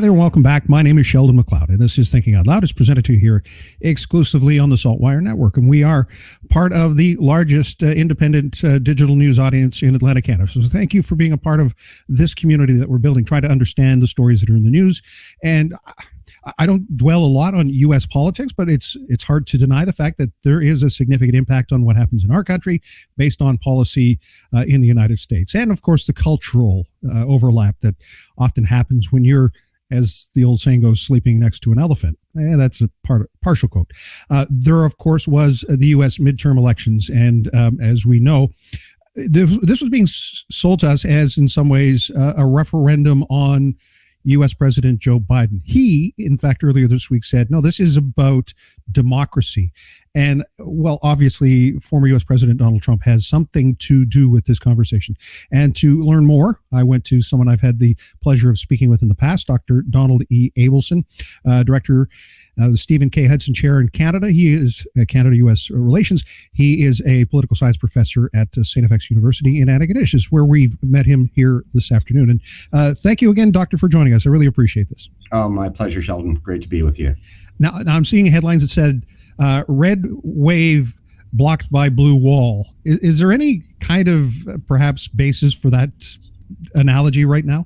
there, and welcome back. My name is Sheldon McLeod, and this is Thinking Out Loud. It's presented to you here exclusively on the Saltwire Network, and we are part of the largest independent digital news audience in Atlantic Canada. So thank you for being a part of this community that we're building, trying to understand the stories that are in the news. And I don't dwell a lot on U.S. politics, but it's hard to deny the fact that there is a significant impact on what happens in our country based on policy in the United States. And, of course, the cultural overlap that often happens when you're, as the old saying goes, sleeping next to an elephant. That's a partial quote. There, of course, was the U.S. midterm elections. And as we know, this was being sold to us as, in some ways, a referendum on U.S. President Joe Biden. He, in fact, earlier this week said, no, this is about democracy. And, well, obviously, former U.S. President Donald Trump has something to do with this conversation. And to learn more, I went to someone I've had the pleasure of speaking with in the past, Dr. Donald E. Abelson, Director of the Stephen K. Hudson Chair in Canada. He is Canada-U.S. Relations. He is a political science professor at St. FX University in Antigonish, is where we've met him here this afternoon. And thank you again, Doctor, for joining us. I really appreciate this. Oh, my pleasure, Sheldon. Great to be with you. Now I'm seeing headlines that said, red wave blocked by blue wall. Is there any kind of perhaps basis for that analogy right now?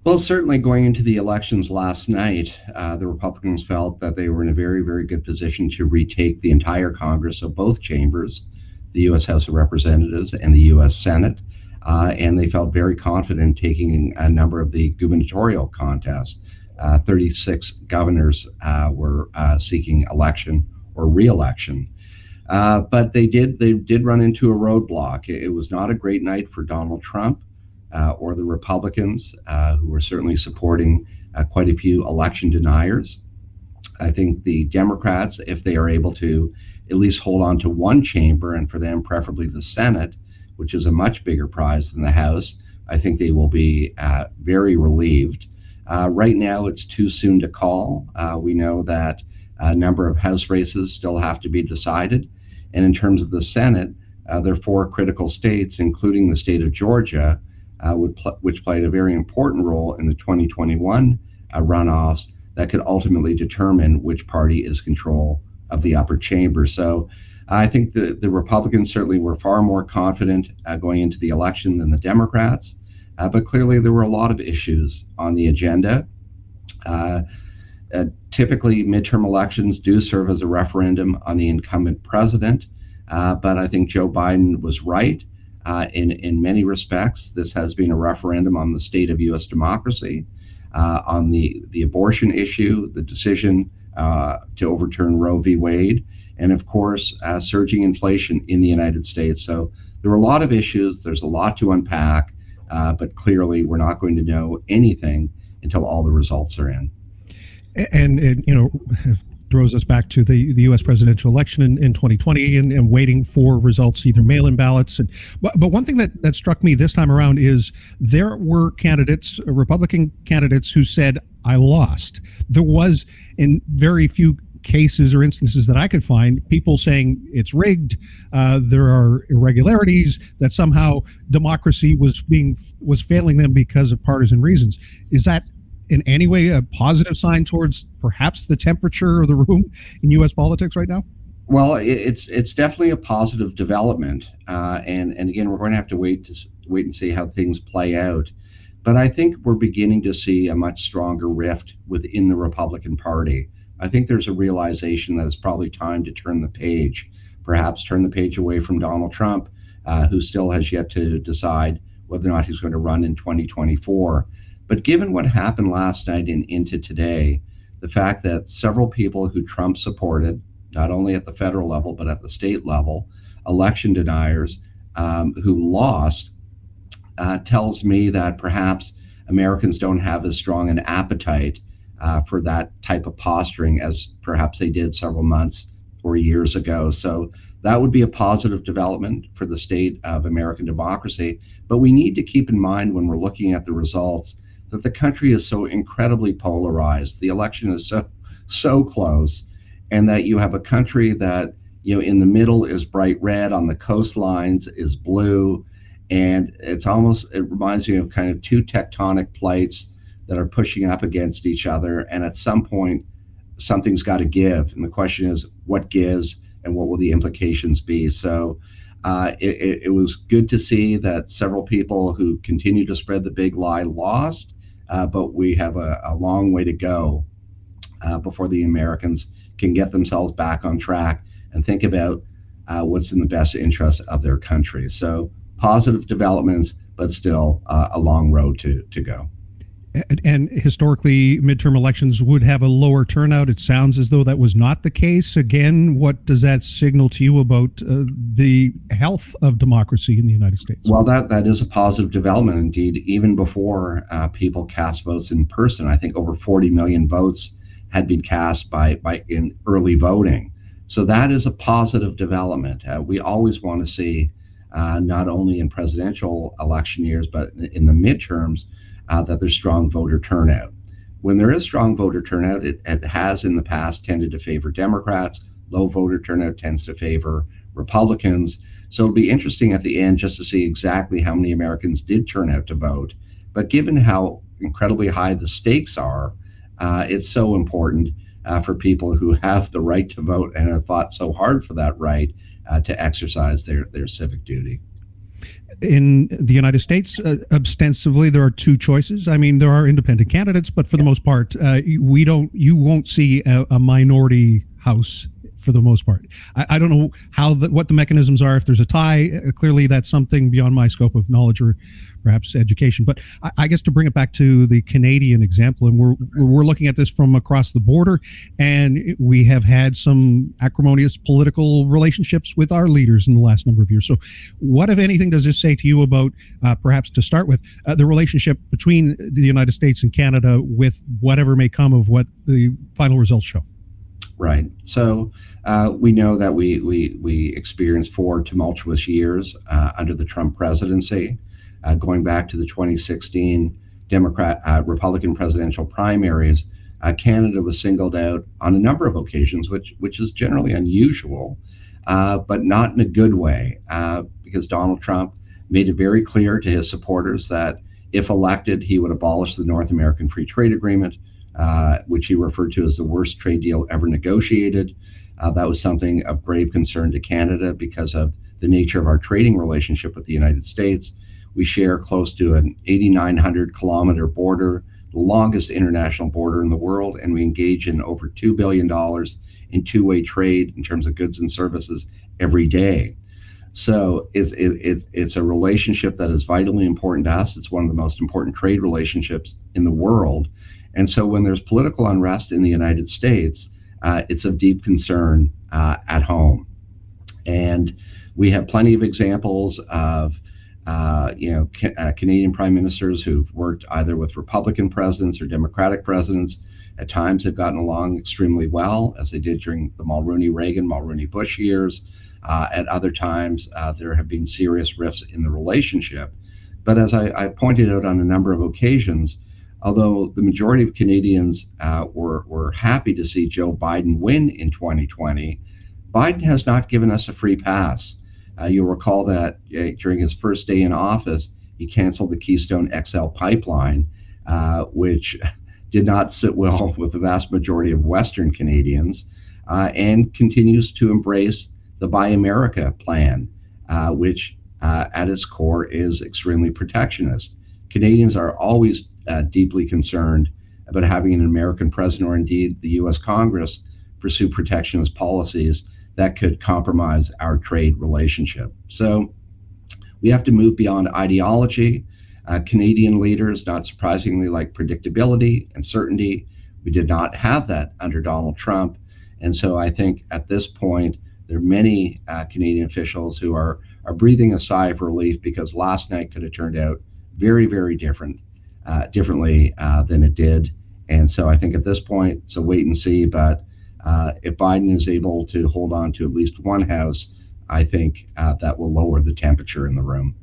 Well, certainly going into the elections last night, the Republicans felt that they were in a very, very good position to retake the entire Congress of both chambers, the U.S. House of Representatives and the U.S. Senate. And they felt very confident taking a number of the gubernatorial contests. 36 governors were seeking election or re-election. But they did run into a roadblock. It was not a great night for Donald Trump or the Republicans, who were certainly supporting quite a few election deniers. I think the Democrats, if they are able to at least hold on to one chamber, and for them preferably the Senate, which is a much bigger prize than the House, I think they will be very relieved. Right now, it's too soon to call. We know that a number of House races still have to be decided. And in terms of the Senate, there are 4 critical states, including the state of Georgia, which played a very important role in the 2021 runoffs that could ultimately determine which party is control of the upper chamber. So I think the Republicans certainly were far more confident going into the election than the Democrats. But clearly there were a lot of issues on the agenda. Typically, midterm elections do serve as a referendum on the incumbent president. But I think Joe Biden was right in many respects. This has been a referendum on the state of U.S. democracy, on the abortion issue, the decision to overturn Roe v. Wade, and of course, surging inflation in the United States. So there were a lot of issues. There's a lot to unpack. But clearly, we're not going to know anything until all the results are in. And it throws us back to the U.S. presidential election in 2020 and waiting for results, either mail-in ballots. But one thing that struck me this time around is there were candidates, Republican candidates, who said, I lost. There was, in very few cases or instances that I could find, people saying it's rigged, there are irregularities, that somehow democracy was failing them because of partisan reasons. Is that in any way a positive sign towards perhaps the temperature of the room in U.S. politics right now? Well, it's definitely a positive development, and again, we're going to have to wait and see how things play out. But I think we're beginning to see a much stronger rift within the Republican Party. I think there's a realization that it's probably time to turn the page, perhaps turn the page away from Donald Trump, who still has yet to decide whether or not he's going to run in 2024. But given what happened last night and into today, the fact that several people who Trump supported, not only at the federal level, but at the state level, election deniers who lost, tells me that perhaps Americans don't have as strong an appetite for that type of posturing as perhaps they did several months or years ago. So that would be a positive development for the state of American democracy. But we need to keep in mind when we're looking at the results that the country is so incredibly polarized. The election is so close, and that you have a country that, in the middle is bright red, on the coastlines is blue, and it reminds me of kind of two tectonic plates that are pushing up against each other. And at some point, something's got to give. And the question is, what gives and what will the implications be? So it was good to see that several people who continue to spread the big lie lost, but we have a long way to go before the Americans can get themselves back on track and think about what's in the best interest of their country. So positive developments, but still a long road to go. And historically, midterm elections would have a lower turnout. It sounds as though that was not the case. Again, what does that signal to you about the health of democracy in the United States? Well, that is a positive development indeed. Even before people cast votes in person, I think over 40 million votes had been cast by in early voting. So that is a positive development. We always want to see, not only in presidential election years, but in the midterms, that there's strong voter turnout. When there is strong voter turnout, it has in the past tended to favor Democrats. Low voter turnout tends to favor Republicans. So it'll be interesting at the end just to see exactly how many Americans did turn out to vote. But given how incredibly high the stakes are, it's so important for people who have the right to vote and have fought so hard for that right to exercise their civic duty. In the United States, ostensibly, there are two choices. I mean, there are independent candidates, but for the most part, you won't see a minority house for the most part. I don't know what the mechanisms are. If there's a tie, clearly that's something beyond my scope of knowledge or perhaps education. But I guess to bring it back to the Canadian example, and we're looking at this from across the border, and we have had some acrimonious political relationships with our leaders in the last number of years. So what, if anything, does this say to you about, perhaps to start with, the relationship between the United States and Canada with whatever may come of what the final results show? Right. So we know that we experienced 4 tumultuous years under the Trump presidency. Going back to the 2016 Republican presidential primaries, Canada was singled out on a number of occasions, which is generally unusual, but not in a good way, because Donald Trump made it very clear to his supporters that if elected, he would abolish the North American Free Trade Agreement, which he referred to as the worst trade deal ever negotiated. That was something of grave concern to Canada because of the nature of our trading relationship with the United States. We share close to an 8,900 kilometer border, the longest international border in the world, and we engage in over $2 billion in two-way trade in terms of goods and services every day. So it's a relationship that is vitally important to us. It's one of the most important trade relationships in the world. And so when there's political unrest in the United States, it's of deep concern at home. And we have plenty of examples of Canadian prime ministers who've worked either with Republican presidents or Democratic presidents. At times have gotten along extremely well, as they did during the Mulroney Reagan, Mulroney Bush years. At other times, there have been serious rifts in the relationship. But as I pointed out on a number of occasions, although the majority of Canadians were happy to see Joe Biden win in 2020, Biden has not given us a free pass. You'll recall that during his first day in office, he canceled the Keystone XL pipeline, which did not sit well with the vast majority of Western Canadians, and continues to embrace the Buy America plan, which at its core is extremely protectionist. Canadians are always deeply concerned about having an American president, or indeed the U.S. Congress, pursue protectionist policies that could compromise our trade relationship. So we have to move beyond ideology. Canadian leaders, not surprisingly, like predictability and certainty. We did not have that under Donald Trump. And so I think at this point, there are many Canadian officials who are breathing a sigh of relief, because last night could have turned out very, very differently than it did. And so I think at this point, it's a wait and see. But if Biden is able to hold on to at least one house, I think that will lower the temperature in the room.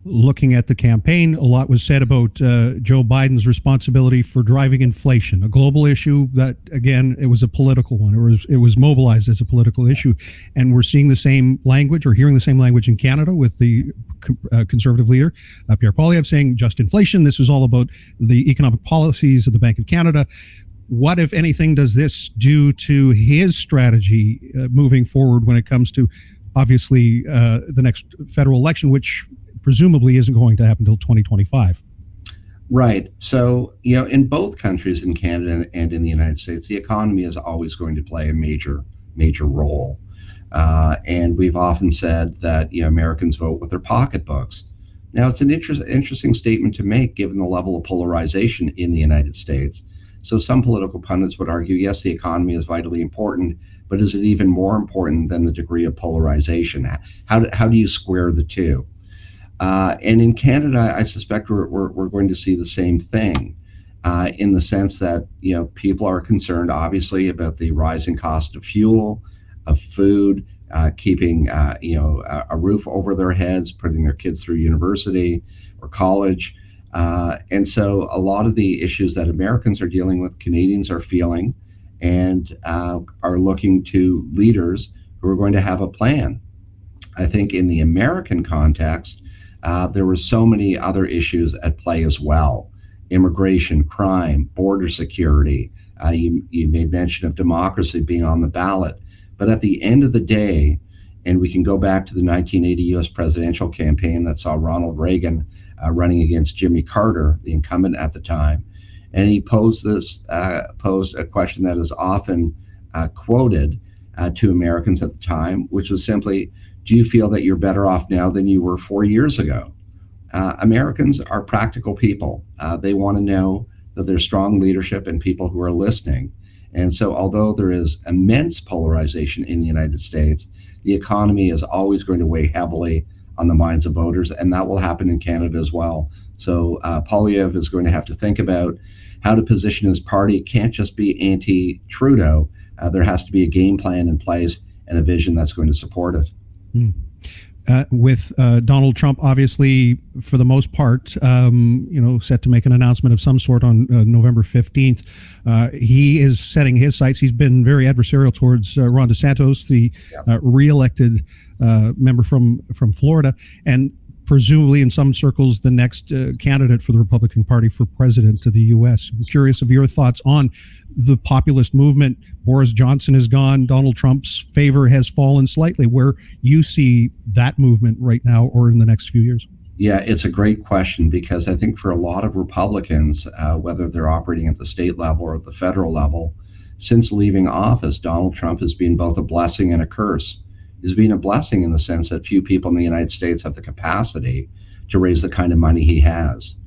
looking at the campaign, a lot was said about Joe Biden's responsibility for driving inflation, a global issue that, again, it was a political one, or it was mobilized as a political issue. And we're seeing the same language, or hearing the same language in Canada with the conservative leader, Pierre Poilievre, saying just inflation. This is all about the economic policies of the Bank of Canada. What, if anything, does this do to his strategy moving forward when it comes to, obviously, the next federal election, which presumably isn't going to happen until 2025. Right. So, in both countries, in Canada and in the United States, the economy is always going to play a major role. And we've often said that Americans vote with their pocketbooks. Now, it's an interesting statement to make given the level of polarization in the United States. So some political pundits would argue, yes, the economy is vitally important, but is it even more important than the degree of polarization? How do you square the two? And in Canada, I suspect we're going to see the same thing, in the sense that people are concerned, obviously, about the rising cost of fuel, of food, keeping a roof over their heads, putting their kids through university or college, and so a lot of the issues that Americans are dealing with, Canadians are feeling, and are looking to leaders who are going to have a plan. I think in the American context, there were so many other issues at play as well: immigration, crime, border security. You made mention of democracy being on the ballot. But at the end of the day, and we can go back to the 1980 U.S. presidential campaign that saw Ronald Reagan running against Jimmy Carter, the incumbent at the time, and he posed a question that is often quoted to Americans at the time, which was simply, do you feel that you're better off now than you were 4 years ago? Americans are practical people. They want to know that there's strong leadership and people who are listening. And so although there is immense polarization in the United States, the economy is always going to weigh heavily on the minds of voters, and that will happen in Canada as well. So Poilievre is going to have to think about how to position his party. It can't just be anti-Trudeau. There has to be a game plan in place and a vision that's going to support it. With Donald Trump, obviously, for the most part, set to make an announcement of some sort on November 15th. He is setting his sights. He's been very adversarial towards Ron DeSantis, the re-elected member from Florida, and presumably in some circles the next candidate for the Republican Party for president of the U.S. I'm curious of your thoughts on the populist movement. Boris Johnson is gone. Donald Trump's favor has fallen slightly. Where you see that movement right now or in the next few years? Yeah, it's a great question, because I think for a lot of Republicans, whether they're operating at the state level or at the federal level, since leaving office, Donald Trump has been both a blessing and a curse. He's been a blessing in the sense that few people in the United States have the capacity to raise the kind of money he has.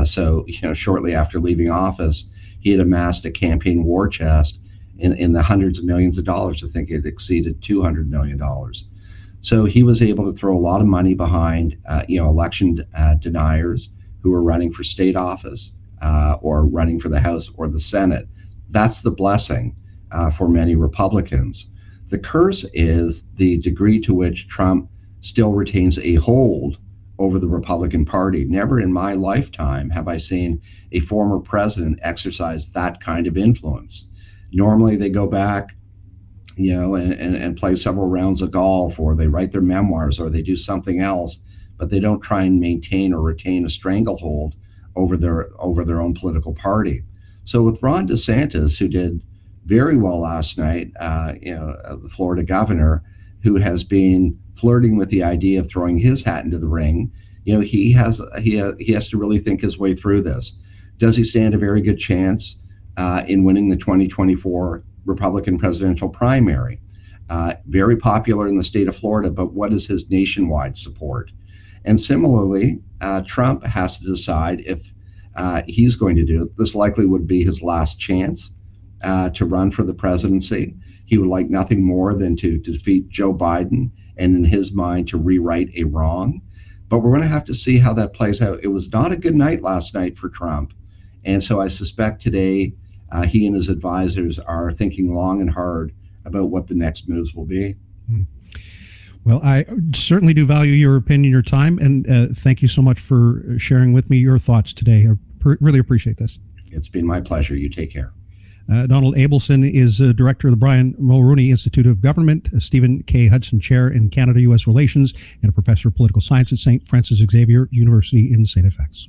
So shortly after leaving office, he had amassed a campaign war chest in the hundreds of millions of dollars. I think it exceeded $200 million. So he was able to throw a lot of money behind, election deniers who were running for state office or running for the House or the Senate. That's the blessing for many Republicans. The curse is the degree to which Trump still retains a hold over the Republican Party. Never in my lifetime have I seen a former president exercise that kind of influence. Normally they go back, and play several rounds of golf, or they write their memoirs, or they do something else, but they don't try and maintain or retain a stranglehold over their own political party. So with Ron DeSantis, who did very well last night, the Florida governor, who has been flirting with the idea of throwing his hat into the ring, he has to really think his way through this. Does he stand a very good chance in winning the 2024 Republican presidential primary? Very popular in the state of Florida, but what is his nationwide support? And similarly, Trump has to decide if he's going to do it. This likely would be his last chance to run for the presidency. He would like nothing more than to defeat Joe Biden and, in his mind, to rewrite a wrong. But we're going to have to see how that plays out. It was not a good night last night for Trump. And so I suspect today he and his advisors are thinking long and hard about what the next moves will be. Well, I certainly do value your opinion, your time, and thank you so much for sharing with me your thoughts today. I really appreciate this. It's been my pleasure. You take care. Donald Abelson is director of the Mulroney Institute of Government, Stephen K. Hudson Chair in Canada-U.S. Relations, and a professor of political science at St. Francis Xavier University in St. FX.